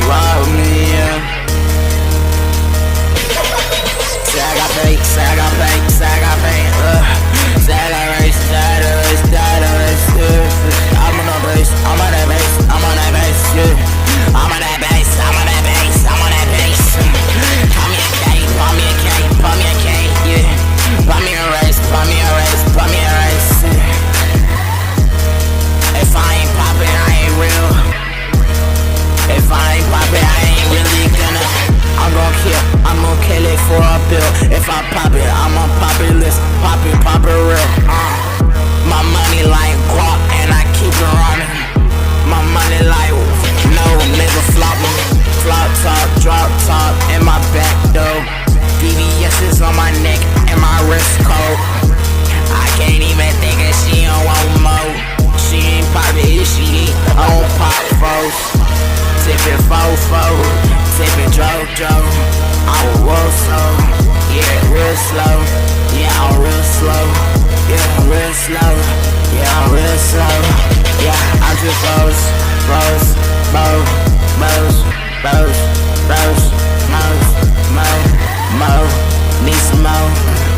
you out me, yeah. Say I got paid, say I got paid, say I got paid, say I got race, say I got race, say I got race, yeah. I'm on that base, I'm on that base, I'm on that base, yeah. I'm on that base, I'm on that base, I'm on that base. Pop me a K, pop me a K, pop me a K, yeah. Pop me a race, pop me a race, pop me a race, yeah. If I ain't poppin', I ain't real. If I ain't poppin', I ain't really gonna. I'm gon' kill it for a bill. If I pop it, I'ma pop it list, pop it real. My money like guap and I keep it running. My money like no nigga floppin'. Flop top, drop top in my back though. VVS is on my neck and my wrist cold. I can't even think that she don't want more. She ain't poppin', she on pop foes. Tippin' fofo, tippin' Jojo. I will roll slow, yeah, real slow. Yeah, I'm real slow, yeah, I'm real slow. Yeah, I'm real slow. Yeah, I'm just bows, mo. Need some more.